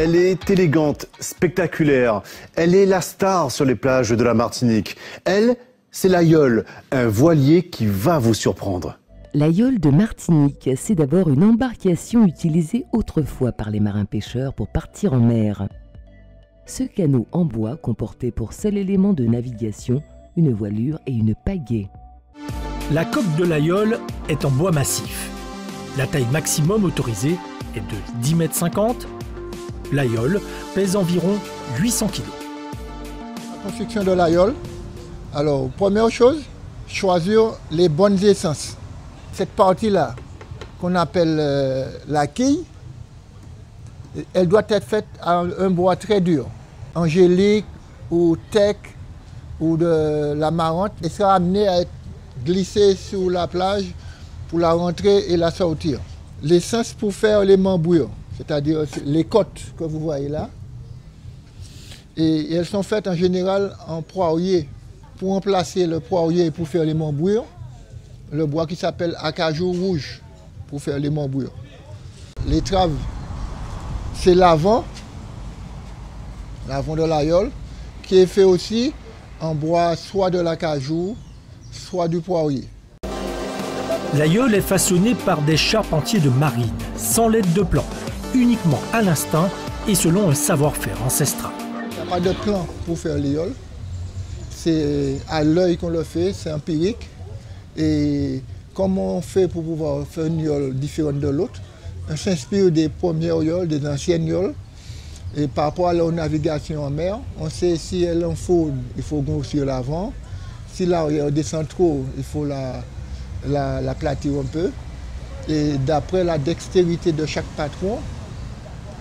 Elle est élégante, spectaculaire. Elle est la star sur les plages de la Martinique. Elle, c'est la Yole, un voilier qui va vous surprendre. La Yole de Martinique, c'est d'abord une embarcation utilisée autrefois par les marins-pêcheurs pour partir en mer. Ce canot en bois comportait pour seul élément de navigation une voilure et une pagaie. La coque de la Yole est en bois massif. La taille maximum autorisée est de 10,50 m. La Yole pèse environ 800 kg. La construction de la Yole, alors première chose, choisir les bonnes essences. Cette partie-là, qu'on appelle la quille, elle doit être faite à un bois très dur, angélique ou tech ou de la marante, et sera amenée à être glissée sur la plage pour la rentrer et la sortir. L'essence pour faire les membouures, c'est-à-dire les côtes que vous voyez là, et elles sont faites en général en poirier. Pour remplacer le poirier pour faire les membouures, le bois qui s'appelle acajou rouge pour faire les membouures. Les traves, c'est l'avant de la Yole, qui est fait aussi en bois soit de l'acajou, soit du poirier. La Yole est façonnée par des charpentiers de marine, sans l'aide de plan, uniquement à l'instinct et selon un savoir-faire ancestral. Il n'y a pas de plan pour faire les yoles. C'est à l'œil qu'on le fait, c'est empirique. Et comment on fait pour pouvoir faire une yole différente de l'autre? On s'inspire des premières yoles, des anciennes yoles. Et par rapport à leur navigation en mer, on sait si elle en faut, il faut grossir l'avant. Si l'arrière descend trop, il faut l'aplatir un peu. Et d'après la dextérité de chaque patron,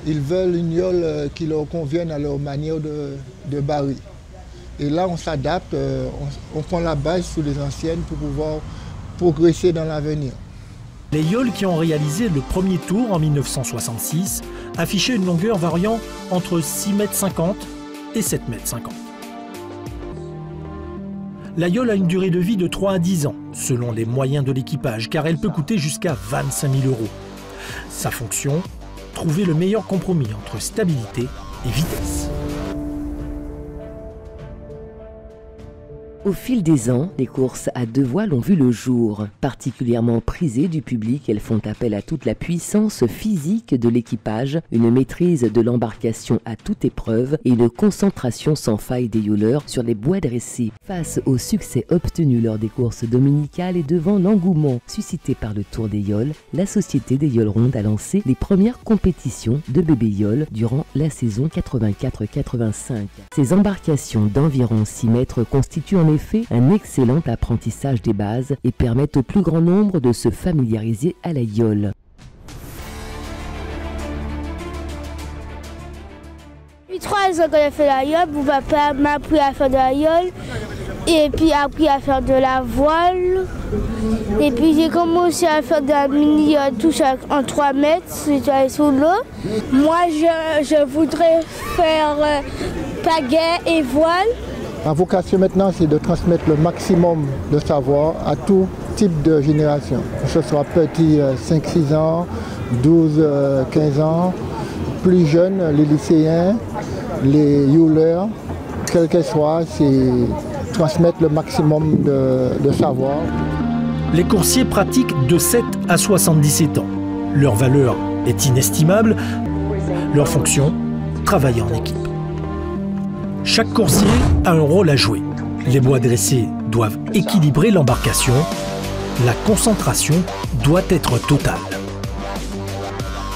ils veulent une yole qui leur convienne à leur manière de barrer. Et là, on s'adapte, on prend la base sous les anciennes pour pouvoir progresser dans l'avenir. Les yoles qui ont réalisé le premier tour en 1966 affichaient une longueur variant entre 6,50 m et 7,50 m. La Yole a une durée de vie de 3 à 10 ans, selon les moyens de l'équipage, car elle peut coûter jusqu'à 25 000 €. Sa fonction, trouver le meilleur compromis entre stabilité et vitesse. Au fil des ans, les courses à deux voiles ont vu le jour. Particulièrement prisées du public, elles font appel à toute la puissance physique de l'équipage, une maîtrise de l'embarcation à toute épreuve et une concentration sans faille des yoleurs sur les bois dressés. Face au succès obtenu lors des courses dominicales et devant l'engouement suscité par le Tour des Yoles, la Société des Yoles Rondes a lancé les premières compétitions de bébé Yole durant la saison 84-85. Ces embarcations d'environ 6 mètres constituent en effet un excellent apprentissage des bases et permettent au plus grand nombre de se familiariser à la yole. Depuis 3 ans que j'ai fait la yole, mon papa m'a appris à faire de la yole et puis appris à faire de la voile. Et puis j'ai commencé à faire de la mini-yole touche en 3 mètres, c'est sous l'eau. Moi je voudrais faire pagaie et voile. Ma vocation maintenant, c'est de transmettre le maximum de savoir à tout type de génération. Que ce soit petit 5-6 ans, 12-15 ans, plus jeunes, les lycéens, les yoleurs, quel qu'elle soit, c'est transmettre le maximum de savoir. Les coursiers pratiquent de 7 à 77 ans. Leur valeur est inestimable. Leur fonction, travailler en équipe. Chaque coursier a un rôle à jouer. Les bois dressés doivent équilibrer l'embarcation. La concentration doit être totale.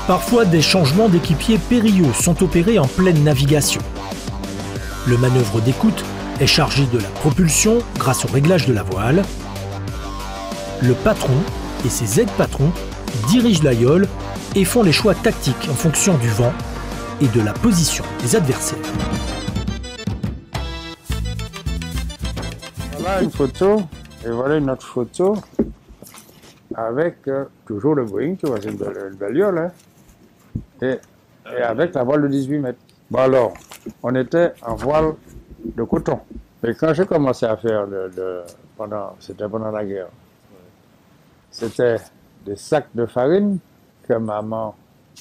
Parfois, des changements d'équipier périlleux sont opérés en pleine navigation. Le manœuvre d'écoute est chargé de la propulsion grâce au réglage de la voile. Le patron et ses aides-patrons dirigent la yole et font les choix tactiques en fonction du vent et de la position des adversaires. Voilà une photo, et voilà une autre photo avec toujours le Boeing, tu vois, c'est une belle yole, hein, et avec la voile de 18 mètres. Bon alors, on était en voile de coton. Et quand j'ai commencé à faire c'était pendant la guerre, c'était des sacs de farine que maman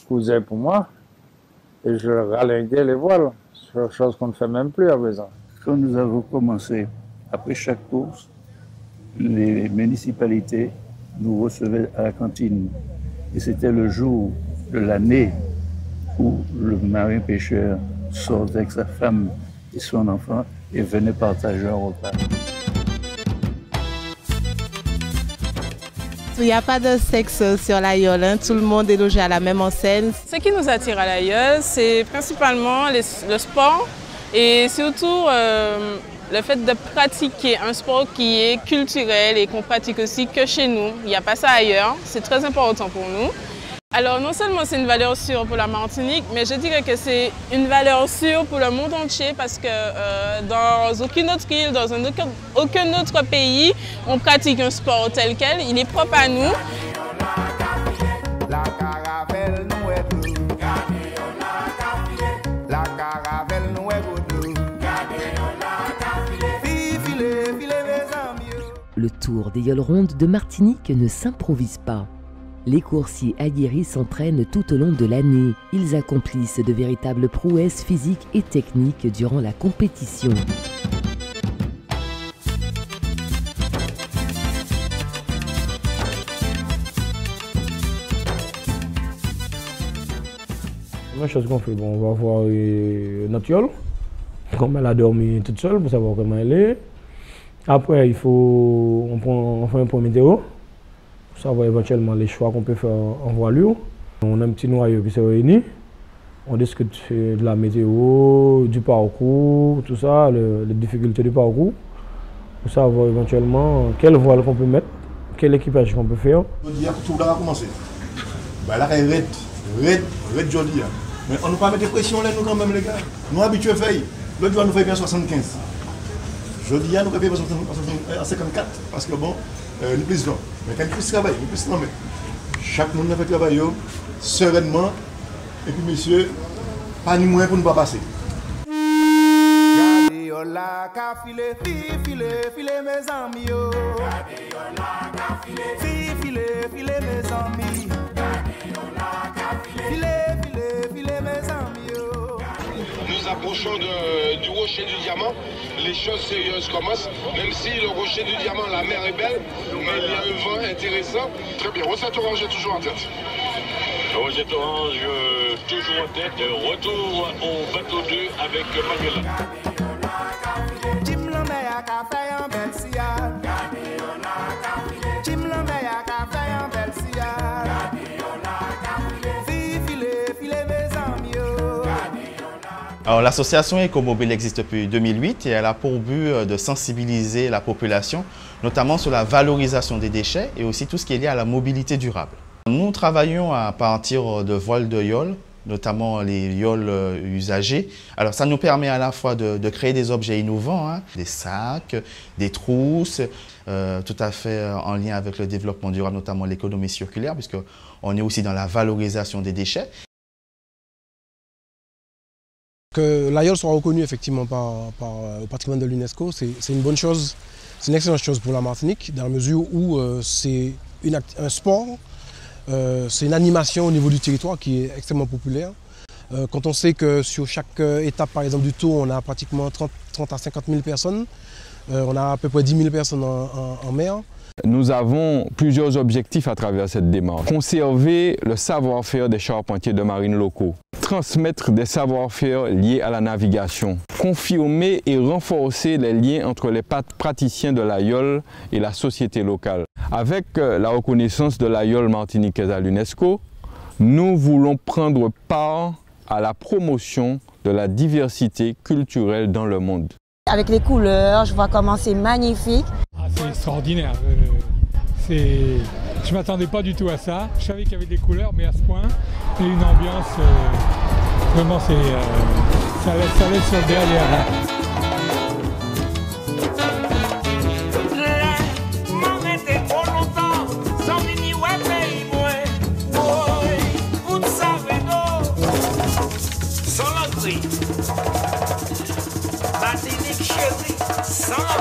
cousait pour moi, et je ralinguais les voiles, chose qu'on ne fait même plus à présent. Quand nous avons commencé, après chaque course, les municipalités nous recevaient à la cantine. Et c'était le jour de l'année où le marin-pêcheur sortait avec sa femme et son enfant et venait partager un repas. Il n'y a pas de sexe sur l'Aïol, hein. Tout le monde est logé à la même enseigne. Ce qui nous attire à l'Aïol, c'est principalement le sport et surtout le fait de pratiquer un sport qui est culturel et qu'on pratique aussi que chez nous. Il n'y a pas ça ailleurs, c'est très important pour nous. Alors non seulement c'est une valeur sûre pour la Martinique, mais je dirais que c'est une valeur sûre pour le monde entier parce que dans aucune autre île, dans aucun autre pays, on pratique un sport tel quel. Il est propre à nous. Le Tour des Yoles Rondes de Martinique ne s'improvise pas. Les coursiers aguerris s'entraînent tout au long de l'année. Ils accomplissent de véritables prouesses physiques et techniques durant la compétition. La chose qu'on fait, bon, on va voir notre yole, comme elle a dormi toute seule pour savoir comment elle est. Après, on fait un point météo. Pour savoir éventuellement les choix qu'on peut faire en voilure. On a un petit noyau qui se réunit. On discute de la météo, du parcours, tout ça, les difficultés du parcours. Pour savoir éventuellement quelle voile qu'on peut mettre, quel équipage qu'on peut faire. Je dis que tout a commencé. Là, il y a red joli. Mais on ne peut pas mettre de pression là, nous quand même les gars. Nous habitués à faire. L'autre jour, nous faisons bien 75. Je dis nous faisons bien 54 parce que bon. Nous plus long. Mais quand nous plus travail, nous plus travail. Chaque monde fait travail sereinement. Et puis, monsieur, pas ni moins pour ne pas passer. Nous approchons du rocher du diamant. Les choses sérieuses commencent, même si le rocher du diamant, la mer est belle, mais il y a un vent intéressant. Très bien, Recette Orange est toujours en tête. Recette Orange, toujours en tête. Retour au bateau 2 avec Manuela. Alors l'association Écomobile existe depuis 2008 et elle a pour but de sensibiliser la population, notamment sur la valorisation des déchets et aussi tout ce qui est lié à la mobilité durable. Nous travaillons à partir de voiles de yole, notamment les yoles usagés. Alors ça nous permet à la fois de créer des objets innovants, hein, des sacs, des trousses, tout à fait en lien avec le développement durable, notamment l'économie circulaire, puisqu'on est aussi dans la valorisation des déchets. Que l'Aïol soit reconnu effectivement au patrimoine de l'UNESCO, c'est une bonne chose, c'est une excellente chose pour la Martinique, dans la mesure où c'est un sport, c'est une animation au niveau du territoire qui est extrêmement populaire. Quand on sait que sur chaque étape, par exemple du Tour, on a pratiquement 30 à 50 000 personnes, on a à peu près 10 000 personnes en mer. Nous avons plusieurs objectifs à travers cette démarche. Conserver le savoir-faire des charpentiers de marine locaux. Transmettre des savoir-faire liés à la navigation. Confirmer et renforcer les liens entre les praticiens de l'Aïol et la société locale. Avec la reconnaissance de l'Aïol martiniquaise à l'UNESCO, nous voulons prendre part à la promotion de la diversité culturelle dans le monde. Avec les couleurs, je vois comment c'est magnifique. C'est extraordinaire. Je ne m'attendais pas du tout à ça. Je savais qu'il y avait des couleurs, mais à ce point, et une ambiance, vraiment, ça laisse sur le derrière. Martinique chérie, sans